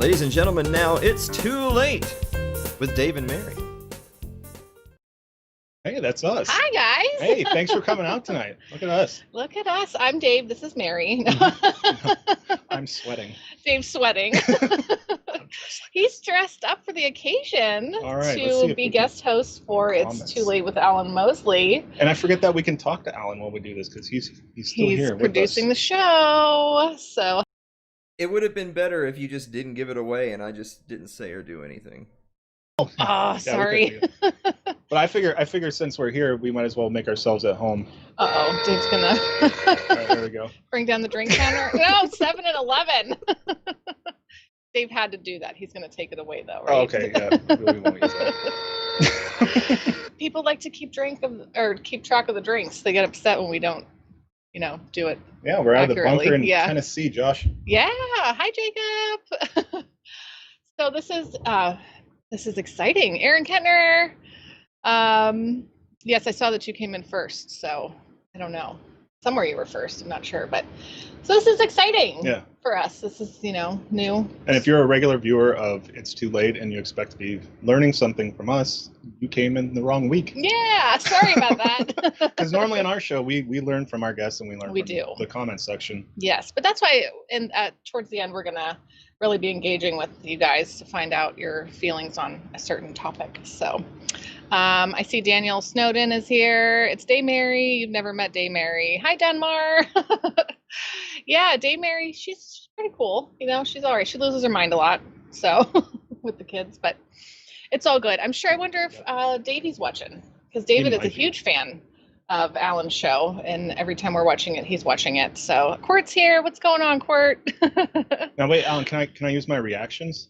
Ladies and gentlemen, now it's Too Late with Dave and Mary. Hey, that's us. Hi, guys. Hey, thanks for coming out tonight. Look at us. Look at us. I'm Dave. This is Mary. I'm sweating. Dave's sweating. He's dressed up for the occasion to be guest host for It's Too Late with Alan Mosley. And I forget that we can talk to Alan while we do this because he's still here with us. He's producing the show. So it would have been better if you just didn't give it away and I just didn't say or do anything. Oh, yeah, sorry. But I figure since we're here, we might as well make ourselves at home. Uh-oh, Dave's gonna All right, there we go. Bring down the drink counter. No, 7 and 11. Dave had to do that. He's gonna take it away though, right? Oh, okay, yeah. We won't use that. People like to keep track of the drinks. They get upset when we don't, do it. Yeah, we're out of the bunker in yeah. Tennessee, Josh. Yeah. Hi, Jacob. So this is exciting. Aaron Kettner. Yes, I saw that you came in first, so I don't know. Somewhere you were first, I'm not sure. But so this is exciting for us. This is, new. And if you're a regular viewer of It's Too Late and you expect to be learning something from us, you came in the wrong week. Yeah, sorry about that. Because normally on our show, we learn from our guests and we learn from the comment section. Yes, but that's why towards the end, we're going to really be engaging with you guys to find out your feelings on a certain topic. So I see Daniel Snowden is here. It's Day Mary. You've never met Day Mary. Hi, Denmar. Yeah, Day Mary, she's pretty cool. She's all right. She loses her mind a lot, so with the kids, but it's all good. I'm sure. I wonder if Davey's watching, because David is a huge fan of Alan's show, and every time we're watching it, he's watching it. So Court's here. What's going on, Court? Now wait, Alan, can I use my reactions?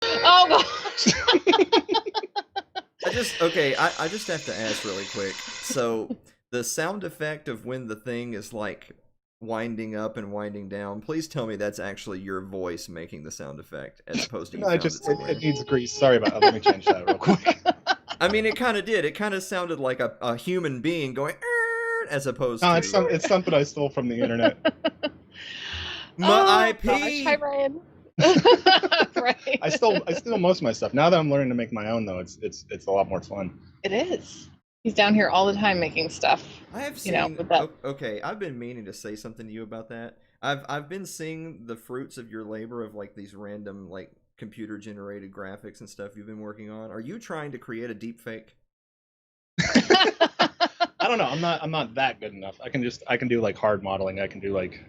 Oh gosh. I just have to ask really quick. So the sound effect of when the thing is like winding up and winding down, please tell me that's actually your voice making the sound effect as opposed to it needs grease. Sorry about that. Let me change that real quick. I mean, it kind of did. It kind of sounded like a human being going as opposed to... it's something I stole from the internet. My IP. Gosh. Hi, Ryan. Right. I steal most of my stuff. Now that I'm learning to make my own, though, it's a lot more fun. It is. He's down here all the time making stuff. I have seen. Okay, I've been meaning to say something to you about that. I've been seeing the fruits of your labor of like these random like computer generated graphics and stuff you've been working on. Are you trying to create a deep fake? I don't know. I'm not that good enough. I can do like hard modeling. I can do like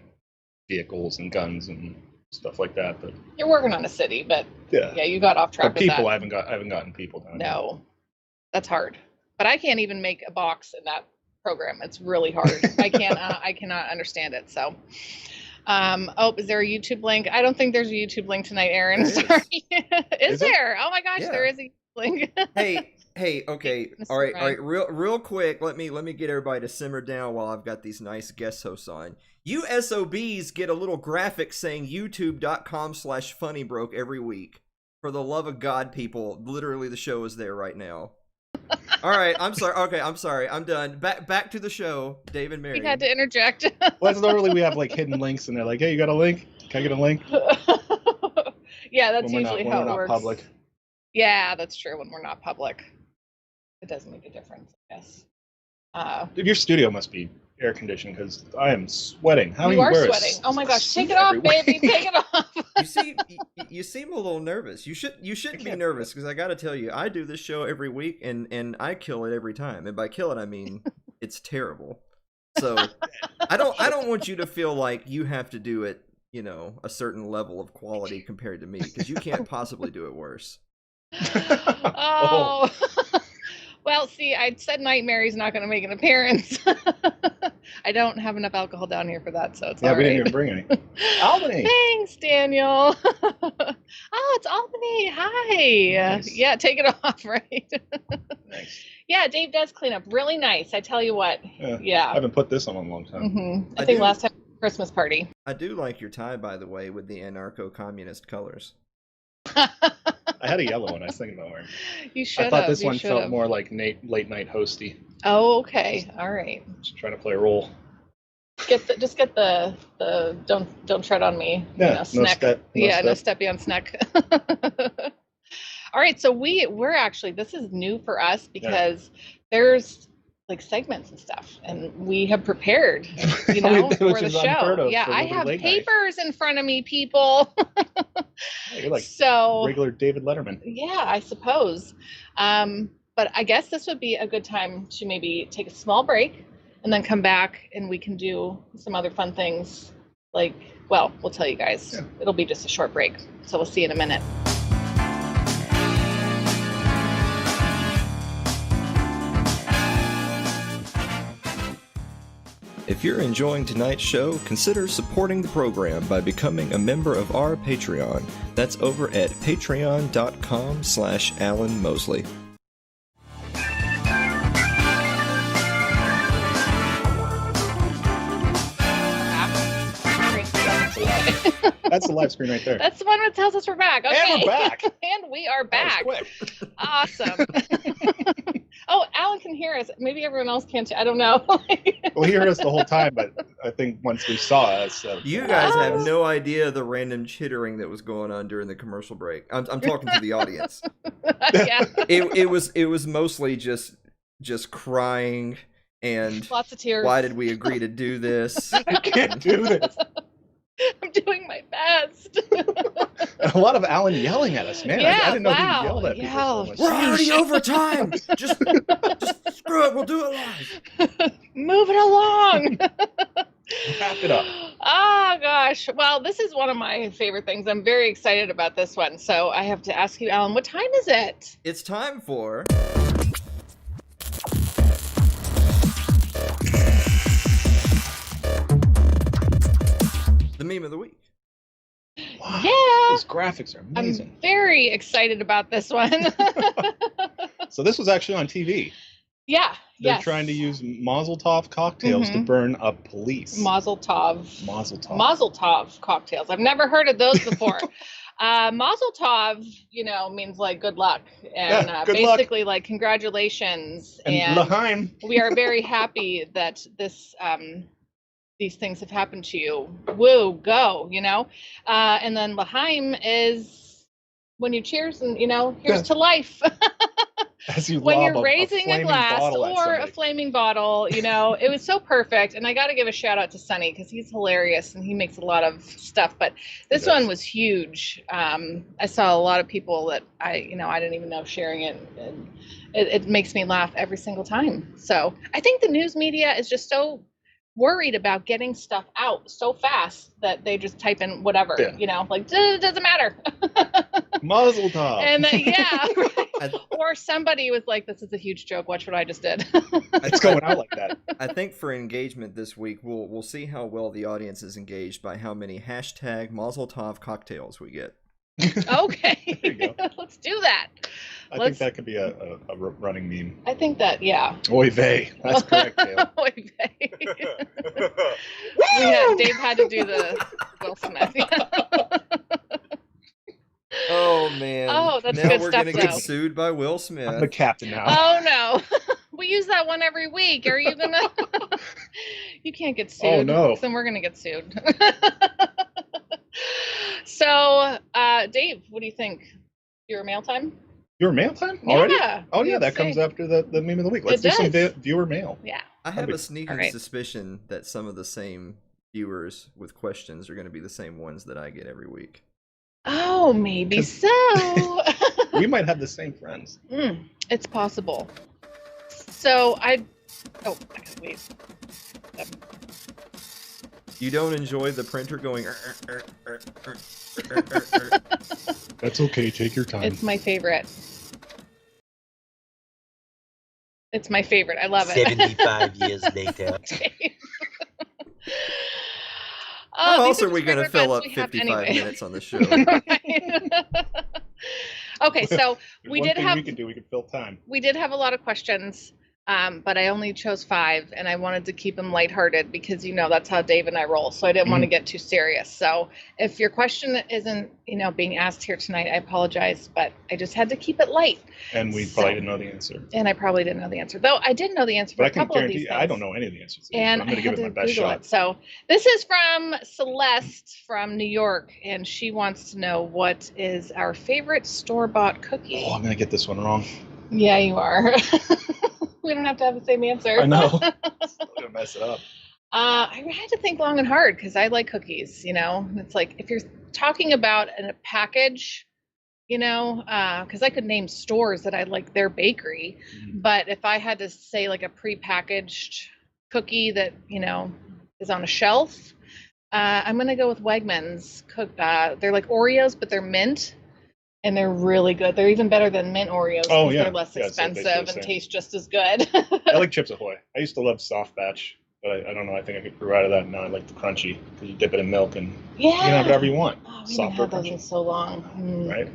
vehicles and guns and stuff like that. But you're working on a city, but yeah, you got off track. But people, I haven't gotten people down. No, that's hard. But I can't even make a box in that program. It's really hard. I cannot understand it. So, is there a YouTube link? I don't think there's a YouTube link tonight, Aaron. Sorry. Is there? Oh my gosh, there is a link. Hey, okay. All right. Real quick, let me get everybody to simmer down while I've got these nice guest hosts on. You SOBs get a little graphic saying youtube.com/funnybroke every week. For the love of God, people, literally the show is there right now. All right, I'm sorry. Okay, I'm sorry. I'm done. Back to the show, Dave and Mary. You had to interject. Well, normally we have like hidden links, and they're like, "Hey, you got a link? Can I get a link?" Yeah, that's usually how it works. Public. Yeah, that's true. When we're not public, it does make a difference, I guess. Dude, your studio must be air conditioned because I am sweating. How you are sweating? Oh my gosh, take it off, baby. Take it off. You seem a little nervous. You shouldn't be nervous because I got to tell you, I do this show every week and I kill it every time. And by kill it, I mean it's terrible. So I don't want you to feel like you have to do it, a certain level of quality compared to me because you can't possibly do it worse. Oh. Well, see, I said Night Mary's not going to make an appearance. I don't have enough alcohol down here for that, so it's all right. Yeah, we didn't even bring any. Albany. Thanks, Daniel. Oh, it's Albany. Hi. Nice. Yeah, take it off, right? Nice. Yeah, Dave does clean up really nice. I tell you what. Yeah. I haven't put this on in a long time. Mm-hmm. I think last time Christmas party. I do like your tie, by the way, with the anarcho-communist colors. I had a yellow one. I was thinking about wearing. You should. I thought this one felt more like late night hosty. Oh, okay. All right. Just trying to play a role. Just get the don't tread on me. Yeah, snack. No steppy on snack. All right, so we're actually, this is new for us because there's like segments and stuff, and we have prepared, for the show. Yeah, I have papers in front of me, people. You're like so regular David Letterman. Yeah, I suppose. But I guess this would be a good time to maybe take a small break and then come back and we can do some other fun things. We'll tell you guys. Yeah. It'll be just a short break. So we'll see you in a minute. If you're enjoying tonight's show, consider supporting the program by becoming a member of our Patreon. That's over at patreon.com/Alan Mosley. That's the live screen right there. That's the one that tells us we're back. Okay. And we're back. And we are back. Awesome. Oh, Alan can hear us. Maybe everyone else can too. I don't know. Well, he heard us the whole time, but I think once we saw us. You guys have no idea the random chittering that was going on during the commercial break. I'm talking to the audience. Yeah. It was mostly just crying and lots of tears. Why did we agree to do this? I can't do this. I'm doing my best. A lot of Alan yelling at us, man. Yeah, I didn't know he yelled at people so much. We're already over time. Just screw it. We'll do it live. Move it along. Wrap it up. Oh, gosh. Well, this is one of my favorite things. I'm very excited about this one. So I have to ask you, Alan, what time is it? It's time for... the meme of the week. Wow, yeah. Those graphics are amazing. I'm very excited about this one. So this was actually on TV. Yeah. They're trying to use Mazel Tov cocktails to burn up police. Mazel Tov cocktails. I've never heard of those before. Mazel Tov, means like good luck and good basically luck. Like congratulations. And L'chaim. We are very happy that this these things have happened to you. Woo, go, and then L'chaim is when you cheers and here's to life. As you when you're lob raising a glass or a flaming bottle, it was so perfect. And I got to give a shout out to Sonny because he's hilarious and he makes a lot of stuff. But this one was huge. I saw a lot of people that I didn't even know sharing it. And it makes me laugh every single time. So I think the news media is just so worried about getting stuff out so fast that they just type in whatever, it doesn't matter. Mazel Tov. And right. Or somebody was like, this is a huge joke. Watch what I just did. It's going out like that. I think for engagement this week, we'll see how well the audience is engaged by how many hashtag Mazel Tov cocktails we get. Okay. There you go. Let's do that. I think that could be a running meme. I think that, yeah. Oy vey. That's correct, Dale. Oy vey. Dave had to do the Will Smith. Oh, man. Oh, that's now good we're stuff, gonna get sued by Will Smith. I'm the captain now. Oh, no. We use that one every week. Are you going to? You can't get sued. Oh, no. Then we're going to get sued. So, Dave, what do you think? Your mail time? Your mail time already? Yeah. Oh, yeah, that comes after the meme of the week. Let's do some viewer mail. Yeah. I have a sneaking suspicion that some of the same viewers with questions are going to be the same ones that I get every week. Oh, maybe so. We might have the same friends. It's possible. So I gotta wait. You don't enjoy the printer going. That's okay. Take your time. It's my favorite. It's my favorite. I love it. 75 years later. How else are we going to fill up 55 minutes on the show? Okay, so we did have. We could fill time. We did have a lot of questions. But I only chose 5, and I wanted to keep them lighthearted because that's how Dave and I roll. So I didn't want to get too serious. So if your question isn't being asked here tonight, I apologize, but I just had to keep it light. And we probably didn't know the answer. And I probably didn't know the answer, though I did know the answer for a couple of these things. I don't know any of the answers. And I'm going to give it my best Google shot. it. So this is from Celeste from New York, and she wants to know what is our favorite store-bought cookie. Oh, I'm going to get this one wrong. Yeah, you are. We don't have to have the same answer. I know. I'm going to mess it up. I had to think long and hard because I like cookies, It's like if you're talking about a package, because I could name stores that I like their bakery, but if I had to say like a prepackaged cookie that, is on a shelf, I'm going to go with Wegmans. They're like Oreos, but they're mint. And they're really good. They're even better than mint Oreos because they're less expensive and taste just as good. I like Chips Ahoy. I used to love soft batch, but I don't know. I think I could grew out of that. Now I like the crunchy because you dip it in milk and you can have whatever you want. Oh, we haven't had those in so long. Right?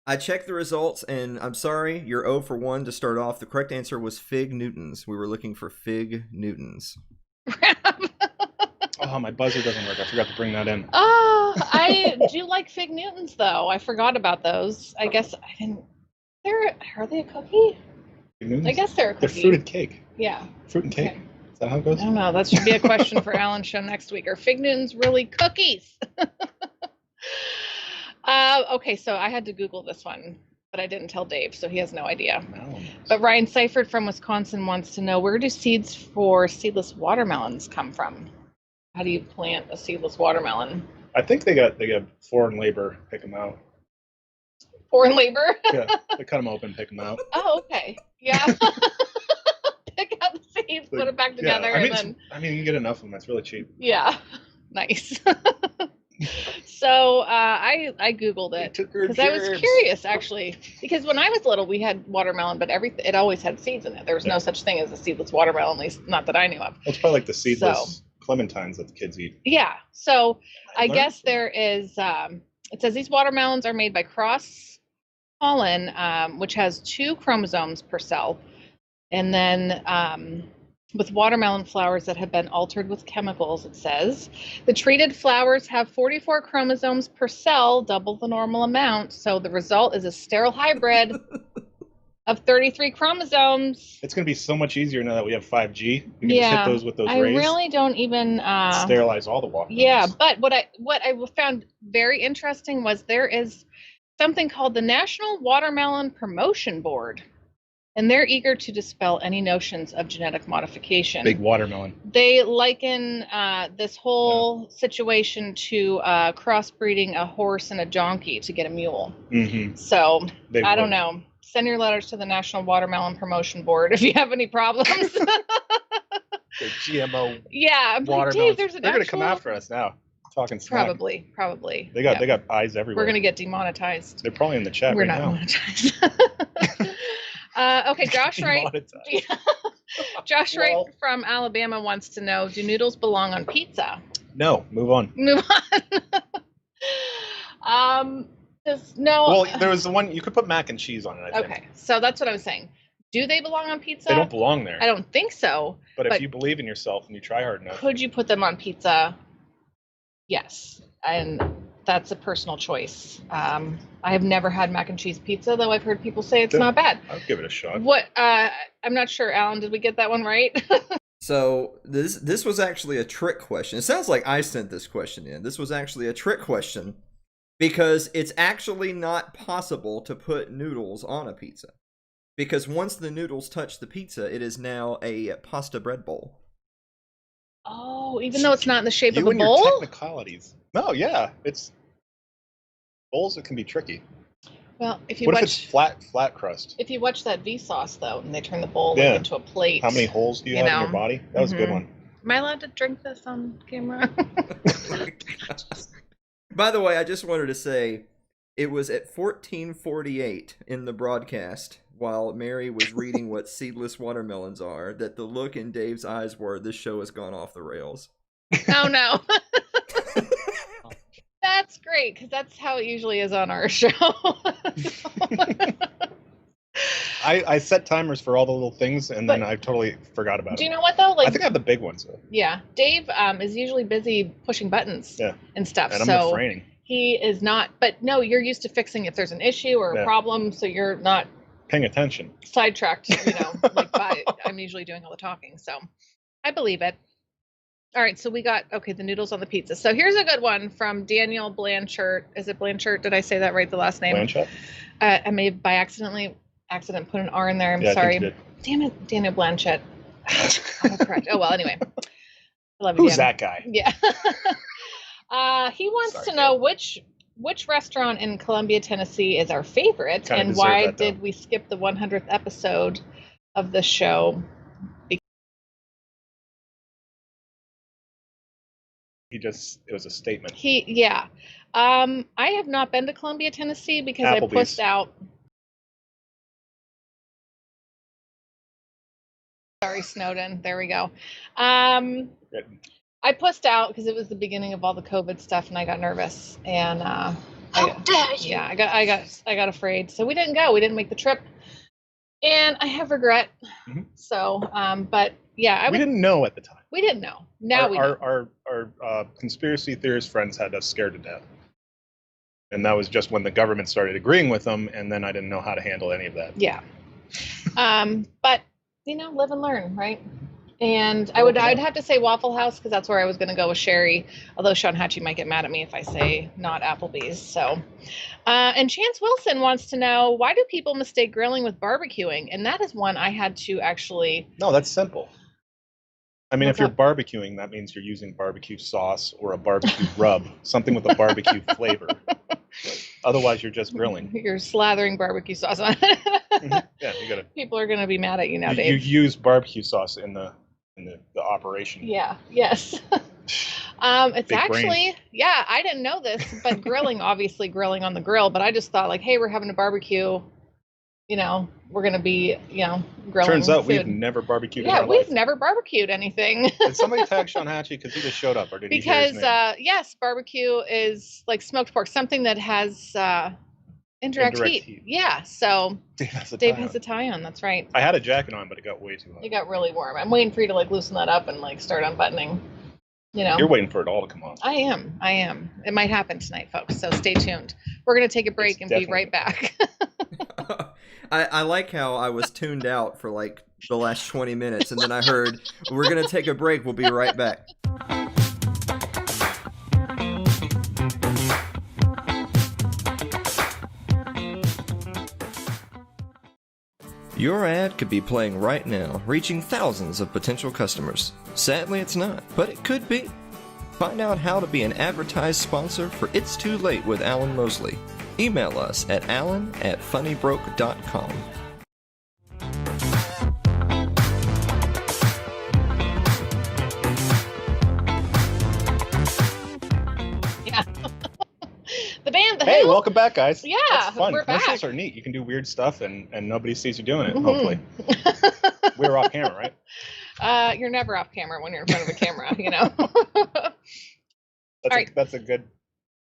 I checked the results, and I'm sorry, you're 0 for 1 to start off. The correct answer was Fig Newtons. We were looking for Fig Newtons. Oh, my buzzer doesn't work. I forgot to bring that in. Oh, I do like Fig Newtons, though. I forgot about those. I guess I didn't. Are they a cookie? Fig Newtons? I guess they're a cookie. They're fruited cake. Yeah. Fruit and cake? Okay. Is that how it goes? I don't know. That should be a question for Alan's show next week. Are Fig Newtons really cookies? Okay, so I had to Google this one, but I didn't tell Dave, so he has no idea. No. But Ryan Seifert from Wisconsin wants to know, where do seeds for seedless watermelons come from? How do you plant a seedless watermelon? I think they got foreign labor pick them out. Foreign labor? Yeah, they cut them open, pick them out. Oh, okay. Yeah. Pick out the seeds, put it back together, yeah, and then. I mean, you can get enough of them. It's really cheap. Yeah. Nice. So I Googled it because I was curious, actually, because when I was little we had watermelon, but it always had seeds in it. There was no such thing as a seedless watermelon, at least not that I knew of. Well, it's probably like the seedless clementines that the kids eat. Yeah. So I guess there is. It says these watermelons are made by cross pollen, which has 2 chromosomes per cell, and then with watermelon flowers that have been altered with chemicals, it says. The treated flowers have 44 chromosomes per cell, double the normal amount. So the result is a sterile hybrid of 33 chromosomes. It's going to be so much easier now that we have 5G. You can just hit those with those rays. I really don't even sterilize all the watermelons. Yeah, but what I found very interesting was there is something called the National Watermelon Promotion Board. And they're eager to dispel any notions of genetic modification. Big watermelon. They liken this whole situation to crossbreeding a horse and a donkey to get a mule. Mm-hmm. So, I don't know. Send your letters to the National Watermelon Promotion Board if you have any problems. The GMO. Yeah, I'm like, Dave, there's an They're going to come after us now. Talking smack. Probably. They got eyes everywhere. We're going to get demonetized. They're probably in the chat right now. We're not monetized. Okay, Josh Wright. Josh Wright from Alabama wants to know, do noodles belong on pizza? No, move on. No. Well, there was the one you could put mac and cheese on it, I think. Okay, so that's what I was saying. Do they belong on pizza? They don't belong there. I don't think so. But if you believe in yourself and you try hard enough. Could you put them on pizza? Yes. And that's a personal choice. I have never had mac and cheese pizza, though I've heard people say it's not bad. I'll give it a shot. I'm not sure, Alan, did we get that one right? So this was actually a trick question. It sounds like I sent this question in. This was actually a trick question because it's actually not possible to put noodles on a pizza. Because once the noodles touch the pizza, it is now a pasta bread bowl. Oh, even though it's not in the shape of a and bowl? Your technicalities. No, yeah, it's bowls that can be tricky. Well, if you what if it's flat crust? If you watch that Vsauce though, and they turn the bowl into a plate. How many holes do you have in your body? That was a good one. Am I allowed to drink this on camera? By the way, I just wanted to say it was at 14:48 in the broadcast while Mary was reading what seedless watermelons are that the look in Dave's eyes were, this show has gone off the rails. Oh no. That's great, because that's how it usually is on our show. I set timers for all the little things, and then I totally forgot about it. Do you know what though? Like, I think I have the big ones. So. Yeah, Dave is usually busy pushing buttons and stuff. And I'm refraining. He is not. But no, you're used to fixing if there's an issue or a problem, so you're not paying attention. Sidetracked, I'm usually doing all the talking, so I believe it. All right, so we got the noodles on the pizza. So here's a good one from Daniel Blanchard. Is it Blanchard? Did I say that right? The last name? Blanchard. I may have by accident put an R in there. I'm sorry. I think you did. Damn it, Daniel Blanchard. Correct. Oh well. Anyway, I love you. Who's that guy? Yeah. He wants to know which restaurant in Columbia, Tennessee is our favorite, Kinda and why that, did we skip the 100th episode of the show? It was a statement. I have not been to Columbia, Tennessee because Applebee's. I pushed out. Sorry, Snowden. There we go. I pushed out because it was the beginning of all the COVID stuff, and I got nervous. And How dare you? Yeah, I got afraid, so we didn't go. We didn't make the trip, and I have regret. Mm-hmm. So, but yeah, we didn't know at the time. We didn't know. Now we know. Our conspiracy theorist friends had us scared to death, and that was just when the government started agreeing with them, and then I didn't know how to handle any of that. Yeah. But live and learn, right? And I'd have to say Waffle House because that's where I was going to go with Sherry. Although Sean Hatchie might get mad at me if I say not Applebee's. So, and Chance Wilson wants to know, why do people mistake grilling with barbecuing? And that is one I had to actually. No, that's simple. I mean, if you're barbecuing, that means you're using barbecue sauce or a barbecue rub, something with a barbecue flavor. Otherwise, you're just grilling. You're slathering barbecue sauce on it. Mm-hmm. Yeah, you gotta. People are going to be mad at you now, You Dave. use barbecue sauce in the operation. Yeah. Yes. It's Big actually, brain. yeah, I didn't know this, but grilling on the grill. But I just thought like, hey, we're having a barbecue. We're going to be, grilling. Turns out food. we've never barbecued. Yeah, in our we've life. never barbecued anything. Did somebody tag Sean Hatchie because he just showed up, or did he hear his Because name? yes, barbecue is like smoked pork, something that has indirect heat. Yeah, so Dave has a tie on. That's right. I had a jacket on, but it got way too hot. It got really warm. I'm waiting for you to like loosen that up and like start unbuttoning. You're waiting for it all to come off. I am. It might happen tonight, folks. So stay tuned. We're gonna take a break and be right back. I like how I was tuned out for like the last 20 minutes, and then I heard, we're going to take a break. We'll be right back. Your ad could be playing right now, reaching thousands of potential customers. Sadly, it's not, but it could be. Find out how to be an advertised sponsor for It's Too Late with Alan Mosley. Email us at alan@funnybroke.com. Yeah. The band, Hey, welcome back, guys. Yeah, That's fun. we're Commercials back. are neat. You can do weird stuff, and nobody sees you doing it, hopefully. We're off camera, right? You're never off camera when you're in front of a camera, That's a good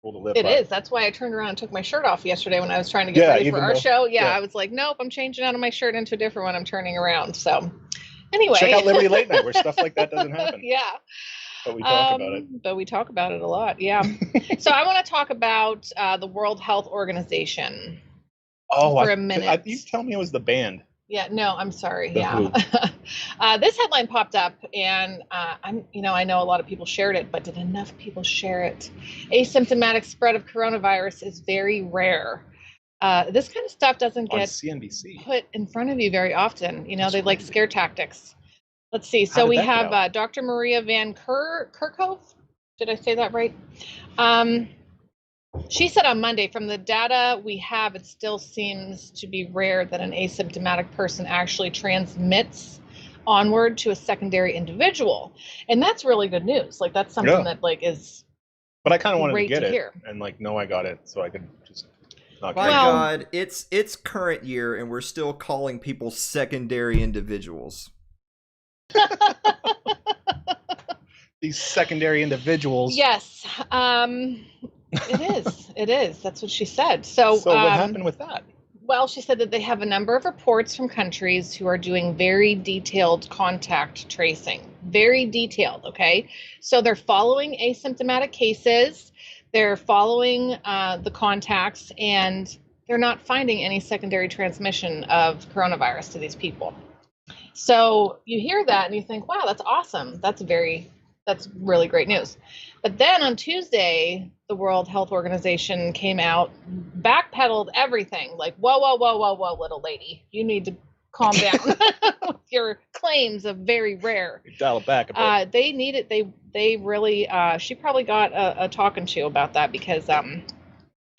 rule to live It by. is. That's why I turned around and took my shirt off yesterday when I was trying to get ready for our show. Yeah, I was like, nope, I'm changing out of my shirt into a different one. I'm turning around. So anyway. Check out Liberty Late Night where stuff like that doesn't happen. Yeah. But we talk about it. But we talk about it a lot. Yeah. So I want to talk about the World Health Organization for a minute. You tell me it was the band. Yeah, no, I'm sorry. The Yeah. This headline popped up and I know a lot of people shared it, but did enough people share it? Asymptomatic spread of coronavirus is very rare. This kind of stuff doesn't On get CNBC. put in front of you very often. They like scare tactics. Let's see. So we have Dr. Maria Van Kerkhove. Did I say that right? She said on Monday, from the data we have, it still seems to be rare that an asymptomatic person actually transmits onward to a secondary individual. And that's really good news. Like that's something that like is But I kind of wanted to great get to it hear. and like know I got it so I could just not My get it. God, it's current year and we're still calling people secondary individuals. These secondary individuals. Yes. It is. It is. That's what she said. So what happened with that? Well, she said that they have a number of reports from countries who are doing very detailed contact tracing. Very detailed, okay? So they're following asymptomatic cases, they're following the contacts, and they're not finding any secondary transmission of coronavirus to these people. So you hear that and you think, wow, that's awesome. That's really great news. But then on Tuesday, the World Health Organization came out, backpedaled everything, like, whoa, whoa, whoa, whoa, whoa, little lady, you need to calm down with your claims of very rare. Dial it back a bit. They need it. They really, she probably got a talking to about that, because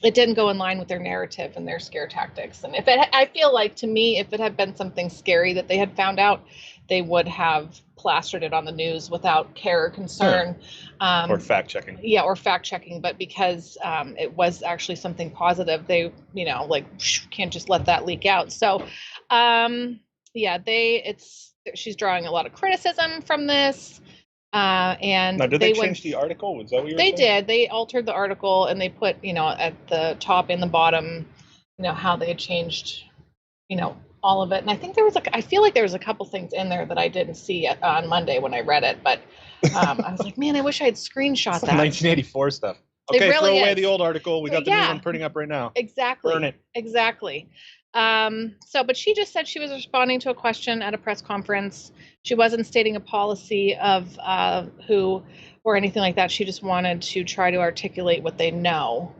it didn't go in line with their narrative and their scare tactics. And I feel like, to me, if it had been something scary that they had found out, they would have plastered it on the news without care or concern. Or fact checking. Yeah, or fact checking. But because it was actually something positive, they, can't just let that leak out. So, she's drawing a lot of criticism from this. And now, did they change the article? Was that what you were saying? They did. They altered the article, and they put, at the top and the bottom, how they had changed, all of it. And I think I feel like there was a couple things in there that I didn't see on Monday when I read it, but I was like, man, I wish I had screenshot that. 1984 stuff. Okay, really throw away is. the old article. We got the new one printing up right now. Exactly. Burn it. Exactly. But she just said she was responding to a question at a press conference. She wasn't stating a policy of who or anything like that. She just wanted to try to articulate what they know,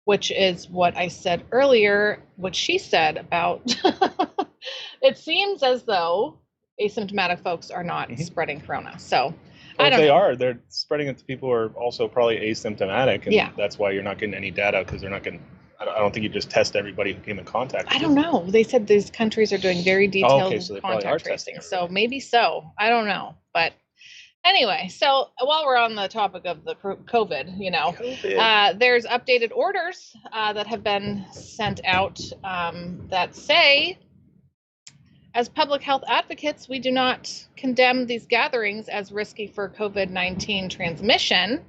which is what I said earlier, what she said about it seems as though asymptomatic folks are not spreading corona. So well, if they are, they're spreading it to people who are also probably asymptomatic, and that's why you're not getting any data, because they're not getting. I don't think you just test everybody who came in contact with I don't know. They said these countries are doing very detailed so contact tracing. So maybe so. I don't know. But anyway, so while we're on the topic of the COVID, there's updated orders that have been sent out that say, as public health advocates, we do not condemn these gatherings as risky for COVID-19 transmission.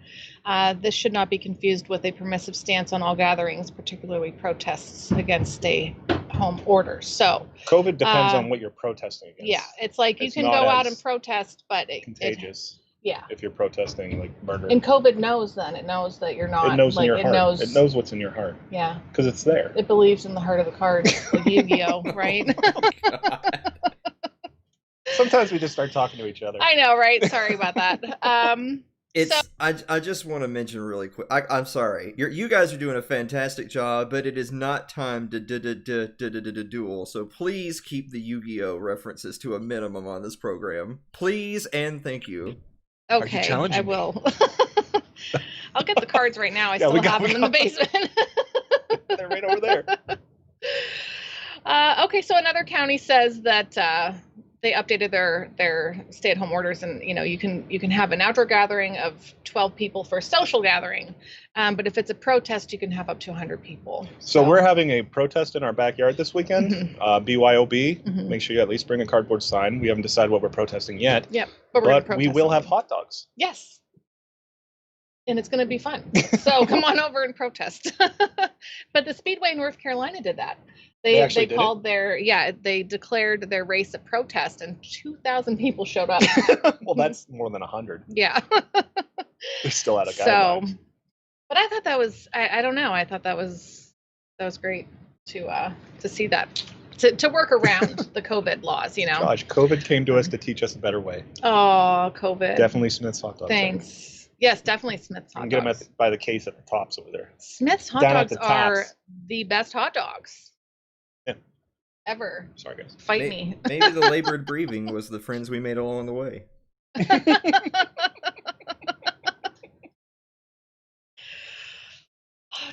This should not be confused with a permissive stance on all gatherings, particularly protests against stay-home orders. So COVID depends on what you're protesting against. Yeah, it's like you can go out and protest, but contagious. Yeah. If you're protesting like murder. And COVID knows then. It knows that you're not. It knows like, in your it heart. It knows what's in your heart. Yeah. Because it's there. It believes in the heart of the cards, like Yu-Gi-Oh, right? Sometimes we just start talking to each other. I know, right? Sorry about that. I just want to mention really quick. I'm sorry. You guys are doing a fantastic job, but it is not time to duel. So please keep the Yu-Gi-Oh references to a minimum on this program, please and thank you. Okay, I will. I'll get the cards right now. I still have them in the basement. They're right over there. Okay, so another county says that they updated their stay-at-home orders, and you can have an outdoor gathering of 12 people for a social gathering, but if it's a protest, you can have up to 100 people. So we're having a protest in our backyard this weekend. BYOB. Make sure you at least bring a cardboard sign. We haven't decided what we're protesting yet. Yep, but we will have hot dogs. Yes. And it's going to be fun. So come on over and protest. But the Speedway in North Carolina did that. They called they declared their race a protest, and 2,000 people showed up. Well, that's more than 100. Yeah. They're still out of guidelines. So, but I thought that was, I don't know. I thought that was great to see that, to work around the COVID laws, Gosh, COVID came to us to teach us a better way. Oh, COVID. Definitely Smith's hot dogs. Thanks. Yes, definitely Smith's hot dogs. You can get them by the case at the tops over there. Smith's hot dogs are the best hot dogs. Yeah. Ever. Sorry, guys. Fight me. Maybe the labored breathing was the friends we made along the way.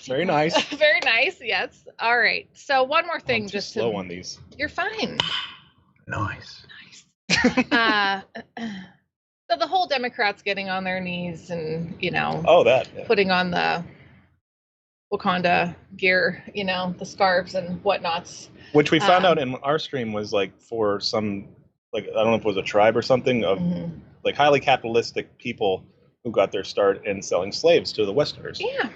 Very nice. Very nice, yes. All right. So one more thing. I'm just slow on these. You're fine. Nice. So the whole Democrats getting on their knees and, putting on the Wakanda gear, the scarves and whatnots. Which we found out in our stream was like for some, like, I don't know if it was a tribe or something of like highly capitalistic people who got their start in selling slaves to the Westerners. Yeah.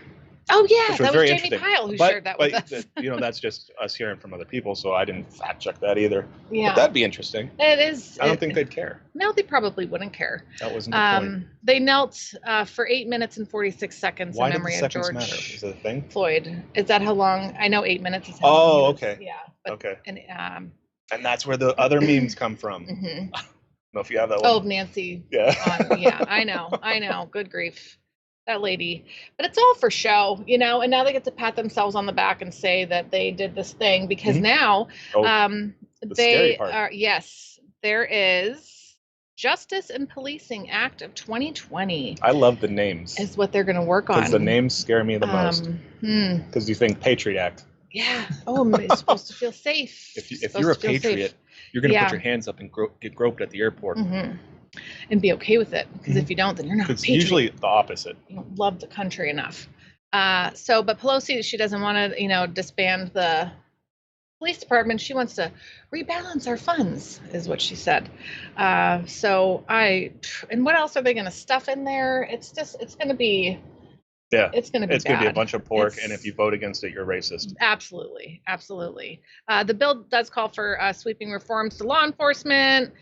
Oh yeah, which was that very was Jamie interesting. Pyle who but, shared that with us. That's just us hearing from other people, so I didn't fact check that either. Yeah, but that'd be interesting. It is. I don't think they'd care. No, they probably wouldn't care. That wasn't the point. They knelt for 8 minutes and 46 seconds Why in did the memory of seconds George matter? Is it a thing? Floyd. Is that how long? I know 8 minutes is how long. Oh, he was, okay. Yeah. But, Okay. And that's where the other memes come from. I don't know if you have that one. Oh, Nancy. Yeah. Yeah, I know. Good grief. That lady. But it's all for show, and now they get to pat themselves on the back and say that they did this thing because now the they scary part. are, yes, there is Justice and Policing Act of 2020. I love the names. Is what they're going to work on. Because the names scare me the most. Because you think Patriot Act. Yeah. Oh, you're supposed to feel safe. If you're a patriot, you're going to put your hands up and get groped at the airport. And be okay with it. Because if you don't, then you're not a patriot. It's usually the opposite. You don't love the country enough. But Pelosi, she doesnn't want to, disband the police department. She wants to rebalance our funds, is what she said. And what else are they going to stuff in there? It's going to be. Yeah, it's going to be going to be a bunch of pork, and if you vote against it, you're racist. Absolutely. The bill does call for sweeping reforms to law enforcement,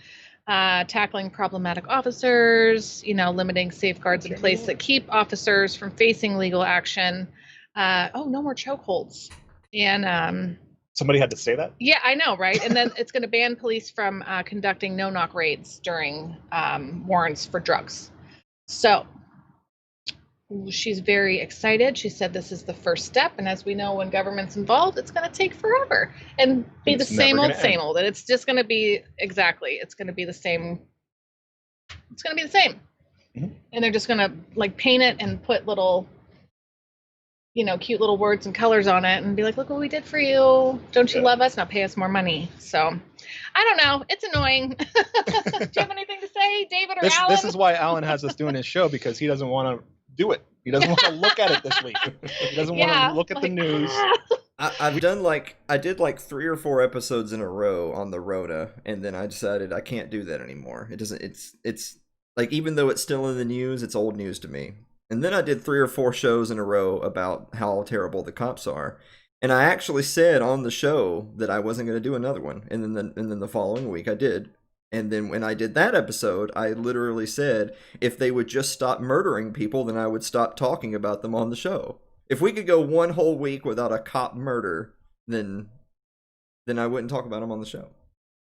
tackling problematic officers, limiting safeguards in place that keep officers from facing legal action. No more chokeholds. And somebody had to say that? Yeah, I know, right? And then it's going to ban police from conducting no-knock raids during warrants for drugs. So she's very excited. She said this is the first step, and as we know, when government's involved, it's going to take forever and be the same old. And it's just going to be it's going to be the same. It's going to be the same. And they're just going to paint it and put little, cute little words and colors on it and be like, look what we did for you. Don't you love us? Now pay us more money. So I don't know. It's annoying. Do you have anything to say, David or Alan? This is why Alan has us doing his show, because he doesn't want to do it. He doesn't want to look at it this week. He doesn't want to look at the news. I did 3 or 4 episodes in a row on the Rona, and then I decided I can't do that anymore. It's even though it's still in the news, it's old news to me. And then I did 3 or 4 shows in a row about how terrible the cops are. And I actually said on the show that I wasn't going to do another one. And then the following week I did. And then when I did that episode, I literally said, if they would just stop murdering people, then I would stop talking about them on the show. If we could go one whole week without a cop murder, then I wouldn't talk about them on the show.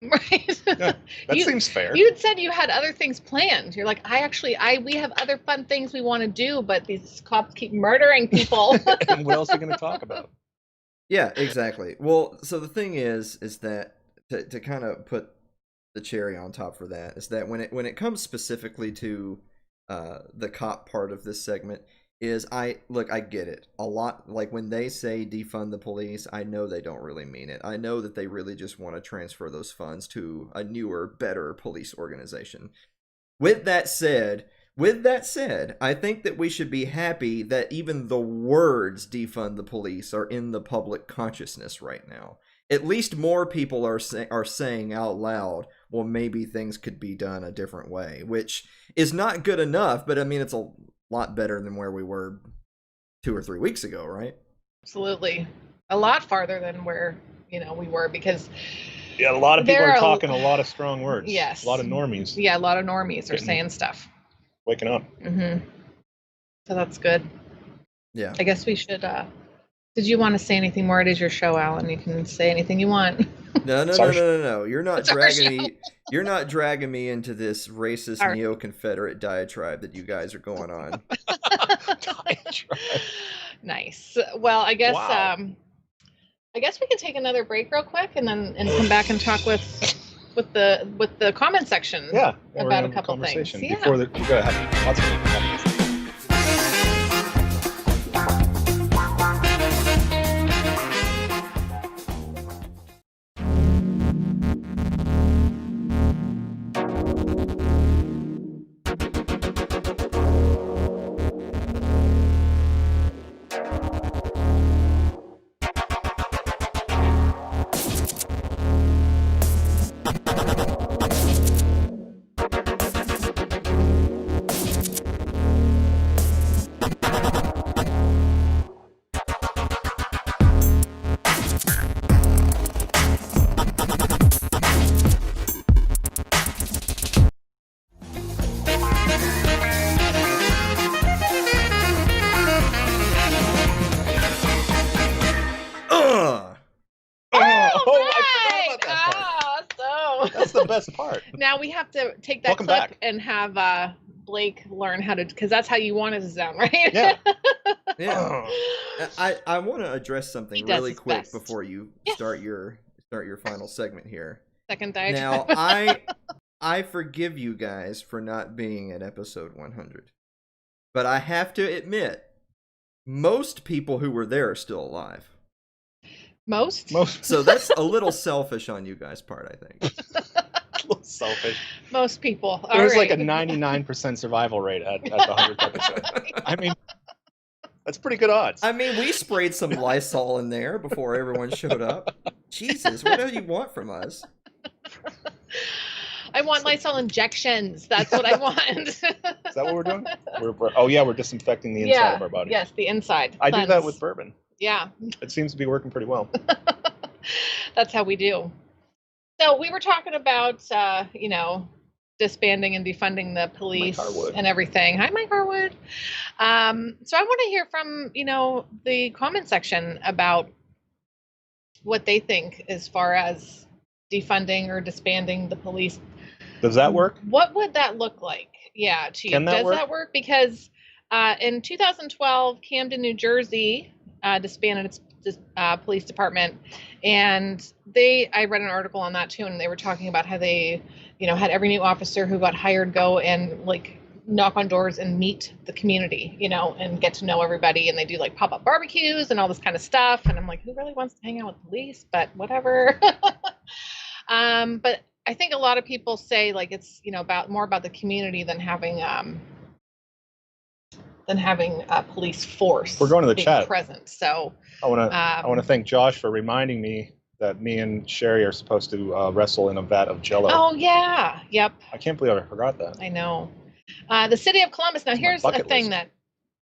Right. Yeah, that seems fair. You had said you had other things planned. You're like, we have other fun things we want to do, but these cops keep murdering people. And what else are you going to talk about? Yeah, exactly. Well, so the thing is that to kind of put the cherry on top for that is that when it comes specifically to the cop part of this segment, is I get it a lot. When they say defund the police, I know they don't really mean it. I know that they really just want to transfer those funds to a newer, better police organization. With that said, I think that we should be happy that even the words defund the police are in the public consciousness right now. At least more people are saying out loud, well, maybe things could be done a different way, which is not good enough, but I mean, it's a lot better than where we were 2 or 3 weeks ago, right? Absolutely. A lot farther than where, we were, because a lot of people are talking a lot of strong words. Yes. A lot of normies. Yeah, a lot of normies are saying stuff. Waking up. So that's good. Yeah. I guess we should did you want to say anything more? It is your show, Alan. You can say anything you want. No. You're not dragging me. You're not dragging me into this racist neo-Confederate diatribe that you guys are going on. Nice. Well, I guess I guess we can take another break real quick and come back and talk with the comment section. Yeah, about a couple things. Yeah. Before you go ahead. Lots of things. That's the best part. Now we have to take that Welcome clip back. and have Blake learn how to, because that's how you want it to sound, right? Yeah. Yeah. I want to address something He does really his quick best. before you Yes. start your final segment here. Second diatribe. Now, I forgive you guys for not being at episode 100. But I have to admit, most people who were there are still alive. Most? So that's a little selfish on you guys' part, I think. A little selfish. Most people. There's All like a right. 99% survival rate at the 100th episode. I mean, that's pretty good odds. I mean, we sprayed some Lysol in there before everyone showed up. Jesus, what do you want from us? I want Lysol injections. That's what I want. Is that what we're doing? We're disinfecting the inside of our body. Yes, the inside. I Cleanse. do that with bourbon. Yeah. It seems to be working pretty well. That's how we do. So we were talking about, disbanding and defunding the police and everything. Hi, Mike Harwood. So I want to hear from, the comment section about what they think as far as defunding or disbanding the police. Does that work? What would that look like? Yeah, Chief. Can that Does that work? Because in 2012, Camden, New Jersey disbanded its police department, and I read an article on that too, and they were talking about how they, had every new officer who got hired go and like knock on doors and meet the community, and get to know everybody, and they do like pop-up barbecues and all this kind of stuff, and I'm like, who really wants to hang out with police? But whatever. But I think a lot of people say like it's more about the community than having a police force. We're going to the being chat. Present. So I want to thank Josh for reminding me that me and Sherry are supposed to wrestle in a vat of Jello. Oh yeah, yep. I can't believe I forgot that. I know. The city of Columbus. Now here's a thing list. that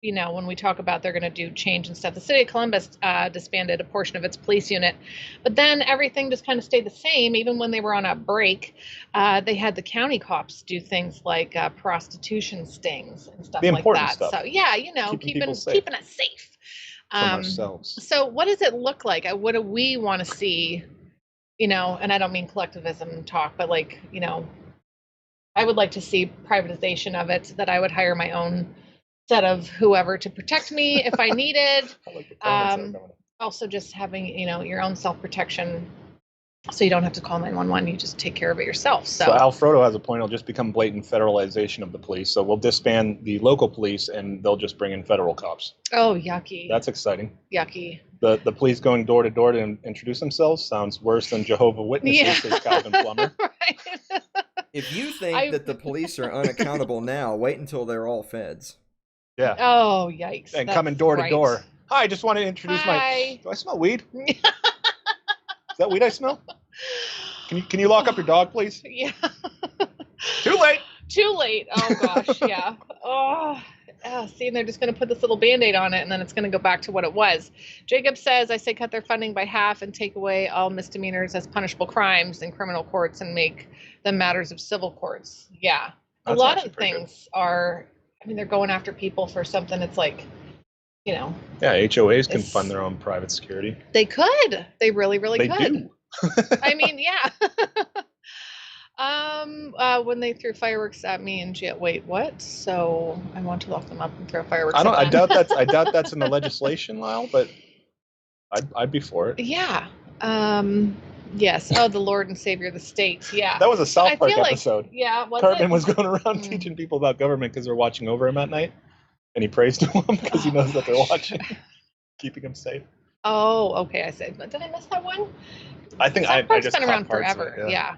when we talk about they're going to do change and stuff. The city of Columbus disbanded a portion of its police unit, but then everything just kind of stayed the same. Even when they were on a break, they had the county cops do things like prostitution stings and stuff like that. Stuff. So yeah, keeping it safe from ourselves. So what does it look like? What do we want to see? And I don't mean collectivism talk, but like I would like to see privatization of it. That I would hire my own set of whoever to protect me if I needed. Also just having, your own self-protection so you don't have to call 911. You just take care of it yourself. So Alfredo has a point. It'll just become blatant federalization of the police. So we'll disband the local police and they'll just bring in federal cops. Oh, yucky. That's exciting. Yucky. The police going door to door to introduce themselves sounds worse than Jehovah's Witnesses, says Calvin Plummer. Right. If you think that the police are unaccountable now, wait until they're all feds. Yeah. Oh, yikes. And coming door to door. Hi, I just want to introduce Do I smell weed? Is that weed I smell? Can you lock up your dog, please? Yeah. Too late. Too late. Oh, gosh. Yeah. See, and they're just going to put this little Band-Aid on it, and then it's going to go back to what it was. Jacob says, I say cut their funding by half and take away all misdemeanors as punishable crimes in criminal courts and make them matters of civil courts. Yeah. A lot of things are... they're going after people for something. It's like, Yeah, HOAs can fund their own private security. They could. They really, really could. They do. Yeah. When they threw fireworks at me and wait, what? So I want to lock them up and throw fireworks. I doubt that's in the legislation, Lyle, but I'd be for it. Yeah. Yes. Oh, the Lord and Savior of the state. Yeah. That was a South Park episode. Yeah. Cartman was going around teaching people about government because they're watching over him at night, and he prays to them because he knows that they're watching, keeping him safe. Oh, okay. I said, did I miss that one? I think South Park's just been around forever. It, yeah.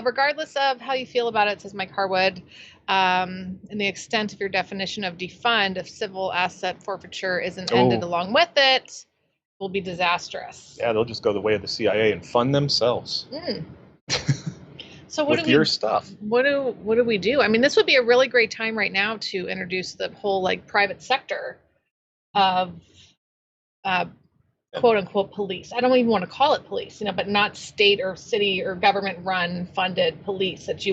Regardless of how you feel about it, says Mike Harwood, and the extent of your definition of defund, if civil asset forfeiture isn't ended along with it, will be disastrous. Yeah, they'll just go the way of the CIA and fund themselves. So what with your stuff? What do we do? This would be a really great time right now to introduce the whole private sector of quote unquote police. I don't even want to call it police, but not state or city or government run funded police that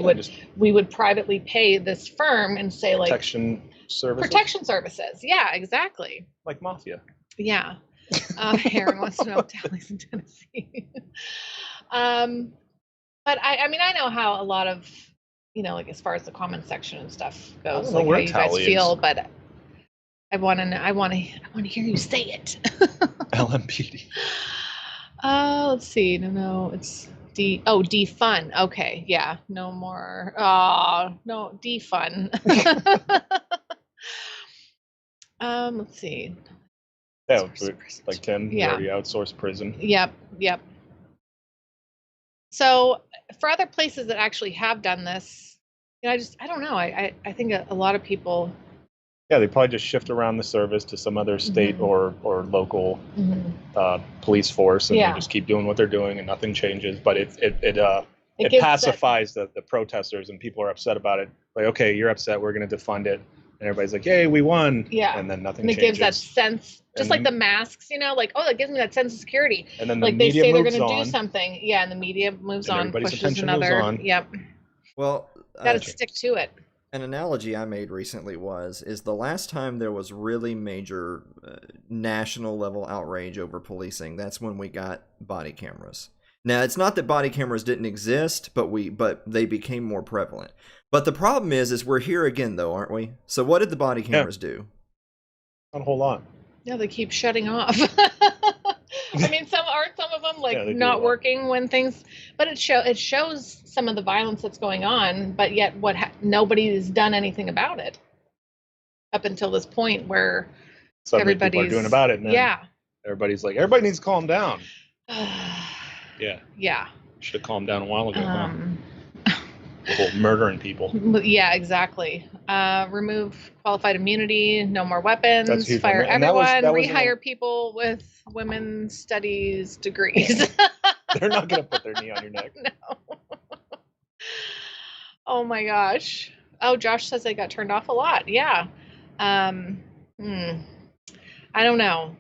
we would privately pay this firm and say protection services. Protection services. Yeah, exactly. Like mafia. Yeah. Aaron wants to know tallies in Tennessee. But I mean, I know how a lot of, like as far as the comment section and stuff goes, don't know like where how you guys Tally feel, is. but I want to hear you say it. LMPD. Let's see. No, it's defund. Okay, yeah, no more. No, defund. Let's see. Yeah, like Tim, we Yeah. already outsourced prison. Yep. So for other places that actually have done this, I don't know. I think a lot of people. Yeah, they probably just shift around the service to some other state or local police force, and they just keep doing what they're doing, and nothing changes. But it pacifies the protesters, and people are upset about it. Like, okay, you're upset, we're going to defund it, and everybody's like, "Yay, we won!" Yeah, and then nothing and it changes. gives that sense, just like the masks, like, oh, that gives me that sense of security. And then the like they media say they're moves going to on. do something, yeah, and the media moves And on, everybody's pushes attention another. moves on. Yep. Well, got to stick to it. An analogy I made recently is the last time there was really major national level outrage over policing, that's when we got body cameras. Now, it's not that body cameras didn't exist, but they became more prevalent. But the problem is we're here again, though, aren't we? So what did the body cameras do? Not a whole lot. Yeah, they keep shutting off. I mean, some of them not working when things, but it shows some of the violence that's going on, but yet nobody's done anything about it up until this point where suddenly people are doing about it. And everybody's like, everybody needs to calm down. Yeah. Should have calmed down a while ago. The whole murdering people. Yeah, exactly. Remove qualified immunity, no more weapons, huge. fire And everyone, that was rehire people with women's studies degrees. They're not going to put their knee on your neck. No. Oh my gosh. Oh, Josh says they got turned off a lot. Yeah. I don't know.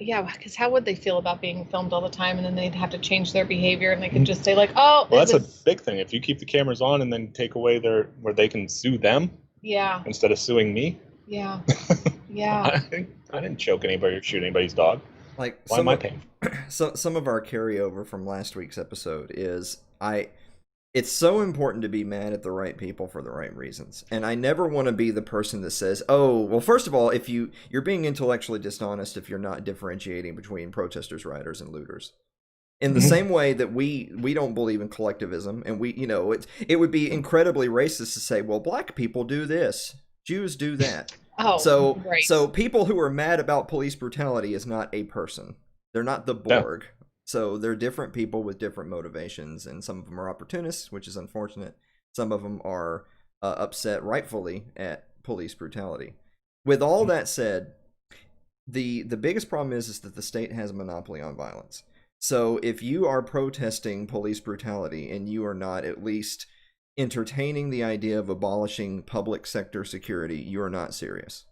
Yeah, because how would they feel about being filmed all the time, and then they'd have to change their behavior, and they could just say like, "Oh, well, that's a big thing. If you keep the cameras on and then take away where they can sue them, instead of suing me, yeah. I didn't choke anybody or shoot anybody's dog. Like, why am I paying? So some of our carryover from last week's episode is it's so important to be mad at the right people for the right reasons. And I never want to be the person that says, oh, well, first of all, if you're being intellectually dishonest if you're not differentiating between protesters, rioters, and looters. In the same way that we don't believe in collectivism, and it would be incredibly racist to say, well, black people do this, Jews do that. So people who are mad about police brutality is not a person. They're not the Borg. Yeah. So they're different people with different motivations, and some of them are opportunists, which is unfortunate. Some of them are upset, rightfully, at police brutality. With all that said, the biggest problem is that the state has a monopoly on violence. So if you are protesting police brutality and you are not at least entertaining the idea of abolishing public sector security, you are not serious.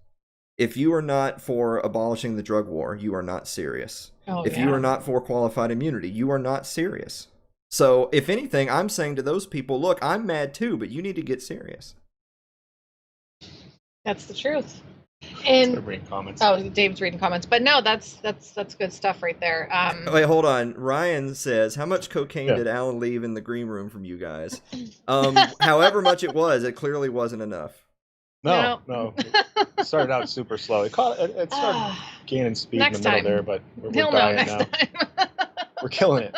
If you are not for abolishing the drug war, you are not serious. If you are not for qualified immunity, you are not serious. So, if anything, I'm saying to those people, look, I'm mad too, but you need to get serious. That's the truth. And reading comments. Oh, Dave's reading comments. But no, that's good stuff right there. Wait, hold on. Ryan says, how much cocaine did Alan leave in the green room from you guys? However much it was, it clearly wasn't enough. No. It started out super slow. It started gaining speed in the middle there, but we're dying now. We're killing it.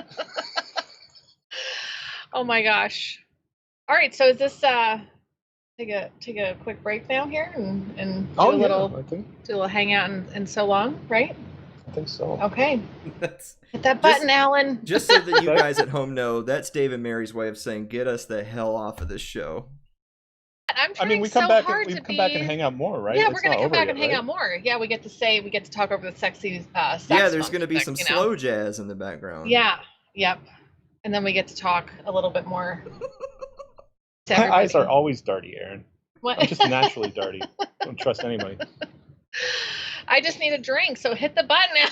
Oh my gosh! All right, so is this take a quick break now here and do a little hangout and so long, right? I think so. Okay. Hit that button, Alan. Just so that you guys at home know, that's Dave and Mary's way of saying, "Get us the hell off of this show." We come back and hang out more, right? Yeah, we're going to come back and hang out more. Yeah, we get to talk over the sexy saxophone. Yeah, there's going to be some slow jazz in the background. Yeah, yep. And then we get to talk a little bit more. My eyes are always dirty, Aaron. What? I'm just naturally dirty. I don't trust anybody. I just need a drink, so hit the button now.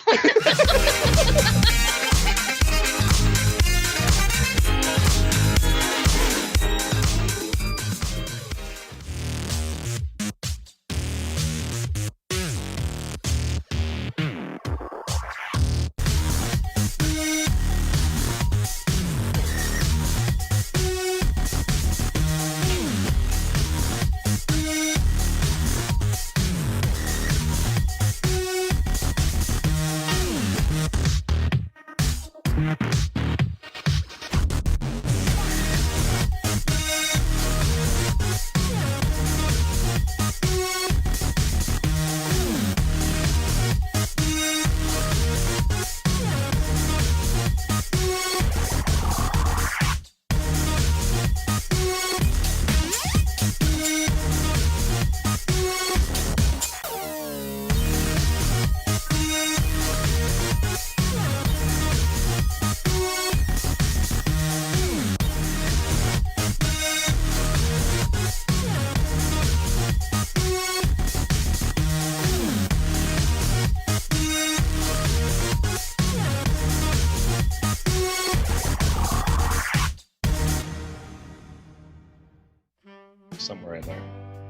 somewhere in there.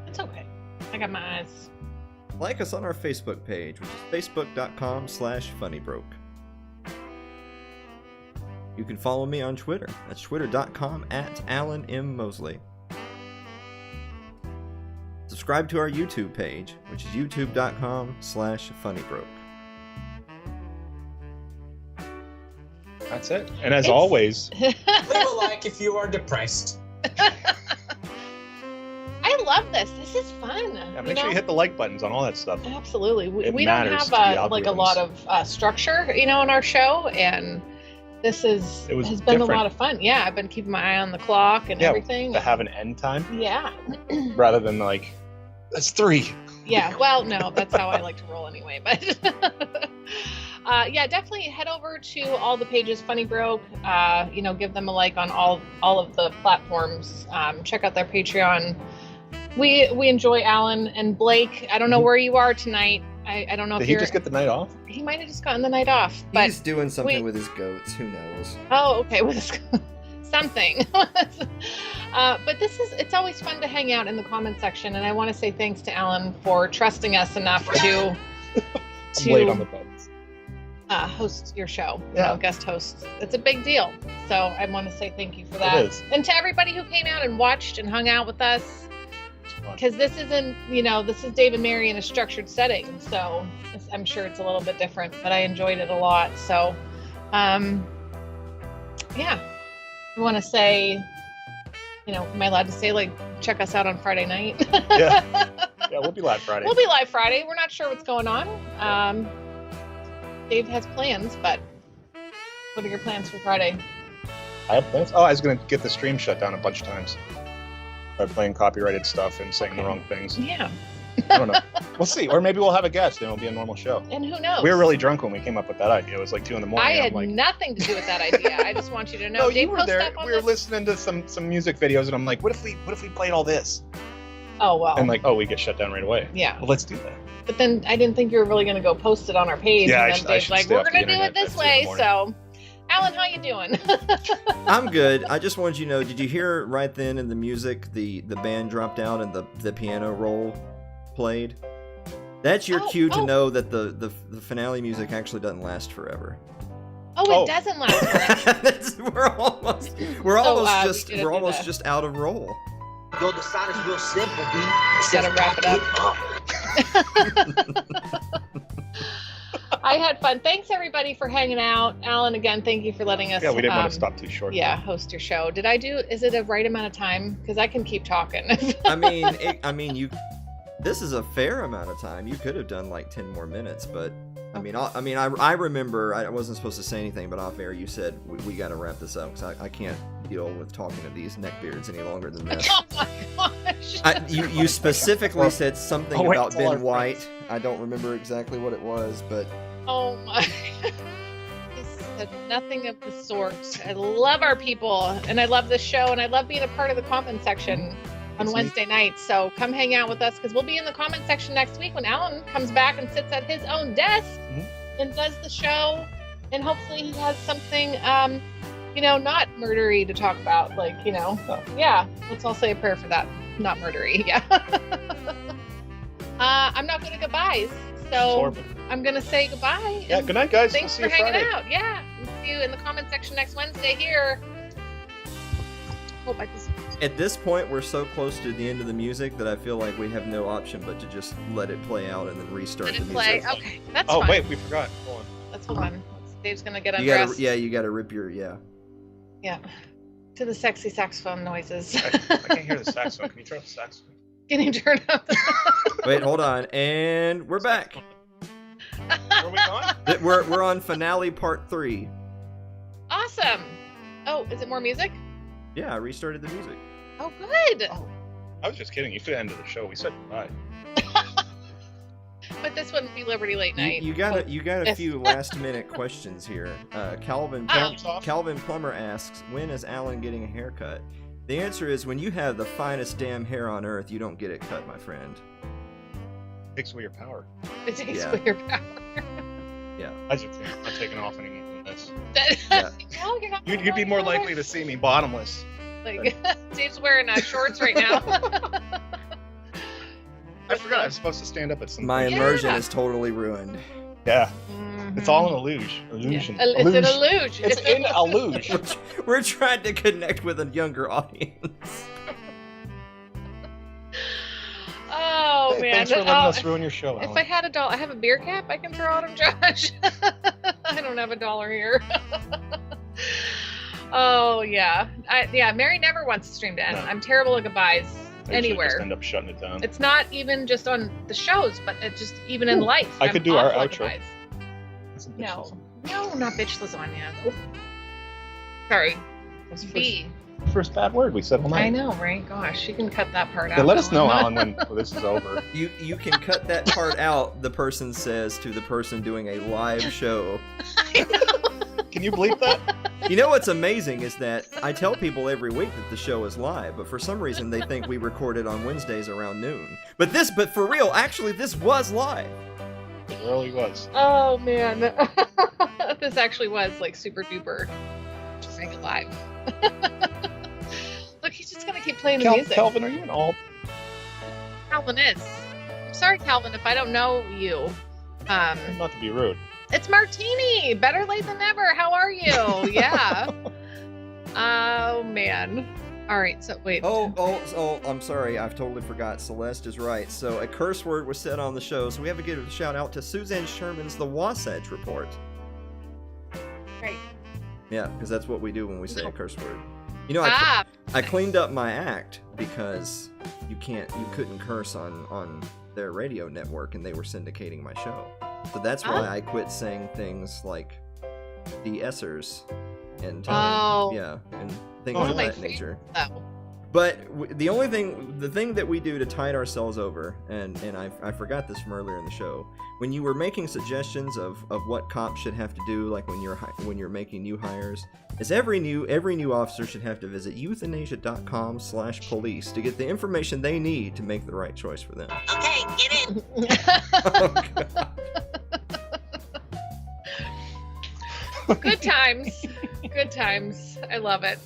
It's okay. I got my eyes. Like us on our Facebook page, which is facebook.com/funnybroke. You can follow me on Twitter. That's twitter.com/Alan M. Mosley. Subscribe to our YouTube page, which is youtube.com/funnybroke. That's it. And as always, leave a like if you are depressed. I love this. This is fun. yeah, make sure you hit the like buttons on all that stuff. Absolutely. We don't matters have to the like a algorithms. lot of structure, in our show, and this has been different. a lot of fun. Yeah, I've been keeping my eye on the clock and everything. To have an end time Yeah. rather than like, that's 3. Yeah. Well, no, that's how I like to roll anyway. But yeah, definitely head over to all the pages, Funny Broke. Give them a like on all of the platforms. Check out their Patreon. We enjoy Alan and Blake. I don't know where you are tonight. I don't know Did if he you're. Just get the night off? He might have just gotten the night off. But He's doing something with his goats. Who knows? Oh, okay, with his something. But it's always fun to hang out in the comment section, and I want to say thanks to Alan for trusting us enough to Late on the buttons. host your show. Yeah. Guest host. It's a big deal. So I want to say thank you for that. It is. And to everybody who came out and watched and hung out with us. Because this isn't, this is Dave and Mary in a structured setting, so I'm sure it's a little bit different, but I enjoyed it a lot. So, yeah, I want to say, am I allowed to say, like, check us out on Friday night? Yeah, we'll be live Friday. We'll be live Friday. We're not sure what's going on. Dave has plans, but what are your plans for Friday? I have plans. Oh, I was going to get the stream shut down a bunch of times. By playing copyrighted stuff and saying the wrong things. Yeah. I don't know. We'll see. Or maybe we'll have a guest and it'll be a normal show. And who knows? We were really drunk when we came up with that idea. It was like 2 a.m. I had nothing to do with that idea. I just want you to know. No, Dave you were there. We were this? listening to some music videos and I'm like, what if we played all this? Oh, well. And like, we get shut down right away. Yeah. Well, let's do that. But then I didn't think you were really going to go post it on our page. Yeah, and then Dave's like, we're going to do it this way. So, Alan, how you doing? I'm good. I just wanted you to know, did you hear right then in the music, the band dropped out and the piano roll played? That's your cue to know that the finale music actually doesn't last forever. Oh, it doesn't last forever. we're almost just out of roll. Yo, the sound is real simple, B. Gotta wrap it up. I had fun. Thanks everybody for hanging out. Alan, again, thank you for letting us. Yeah, we didn't want to stop too short. Yeah, host your show. Is it a right amount of time? Because I can keep talking. This is a fair amount of time. You could have done like 10 more minutes, but I remember I wasn't supposed to say anything, but off air you said we got to wrap this up because I can't deal with talking to these neckbeards any longer than this. Oh my gosh! You specifically said something about Ben White. I don't remember exactly what it was, but oh my! He said nothing of the sort. I love our people, and I love this show, and I love being a part of the comment section on Wednesday nights. So come hang out with us because we'll be in the comment section next week when Alan comes back and sits at his own desk and does the show, and hopefully he has something not murdery to talk about, yeah, let's all say a prayer for that. Not murdery. Yeah. I'm not going to goodbyes, so I'm going to say goodbye. Yeah, good night, guys. Thanks we'll for hanging out. Yeah, we'll see you in the comment section next Wednesday here. At this point, we're so close to the end of the music that I feel like we have no option but to just let it play out and then restart the music. Okay, that's fine. Oh, wait, we forgot. Hold on. Let's hold on. Dave's going to get undressed. You got to rip your, Yeah. To the sexy saxophone noises. I can't hear the saxophone. Can you turn up the saxophone? Can you turn up? Wait, hold on. And we're back. Where are we going? We're on finale part 3. Awesome. Oh, is it more music? Yeah, I restarted the music. Oh, good. Oh, I was just kidding. You could end the show. We said goodbye. But this wouldn't be Liberty Late Night. You got a few last minute questions here. Calvin Plummer asks, when is Alan getting a haircut? The answer is when you have the finest damn hair on earth, you don't get it cut, my friend. It takes away your power. It takes away your power. Yeah. I just think I'm not taking off any more than this. Yeah. No, you're not. You'd be more likely to see me bottomless. Like, Steve's wearing shorts right now. I forgot I was supposed to stand up at some My point. immersion is totally ruined. Yeah. Mm-hmm. It's all an illusion. Yeah. It's an illusion. It's in illusion. We're trying to connect with a younger audience. Oh, Hey, man. thanks for letting us ruin your show, If Alan. I had $1, I have a beer cap I can throw at him, Josh. I don't have $1 here. Oh, yeah. Mary never wants the stream to end. No. I'm terrible at goodbyes They should anywhere. just end up shutting it down. It's not even just on the shows, but it's just even in life. I I'm could do our awful at outro. goodbyes. It's a bitch No. lesson. No, not bitch lasagna. Sorry. That's the B. first bad word we said all night. I know, right? Gosh, you can cut that part out. Yeah, let us know, Alan, when this is over. You can cut that part out, the person says to the person doing a live show. Can you bleep that? You know what's amazing is that I tell people every week that the show is live, but for some reason they think we record it on Wednesdays around noon. But for real, actually, this was live. It really was. Oh, man. This actually was like super duper. Just saying it live. Look, he's just gonna keep playing the music. Calvin, are you an alt? Calvin is. I'm sorry, Calvin, if I don't know you. Not to be rude. It's Martini. Better late than never. How are you? Yeah. Oh man. All right. So wait. Oh, I'm sorry. I've totally forgot. Celeste is right. So a curse word was said on the show, so we have to give a shout out to Suzanne Sherman's The Wasatch Report. Right. Yeah, because that's what we do when we say a curse word. You know, I cleaned up my act because you couldn't curse on their radio network, and they were syndicating my show. So that's why I quit saying things like de-essers and and things of that nature. But the thing that we do to tide ourselves over, and I forgot this from earlier in the show, when you were making suggestions of what cops should have to do, like when you're making new hires, is every new officer should have to visit euthanasia.com/police to get the information they need to make the right choice for them. Okay, get in. Oh, God. Good times. Good times. I love it.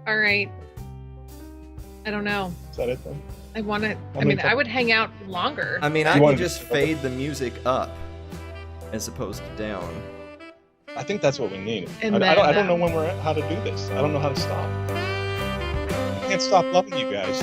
All right. I don't know. Is that it then? I want to. I would hang out longer. I mean, I can just fade the music up as opposed to down. I think that's what we need. And I don't know how to do this. I don't know how to stop. I can't stop loving you guys.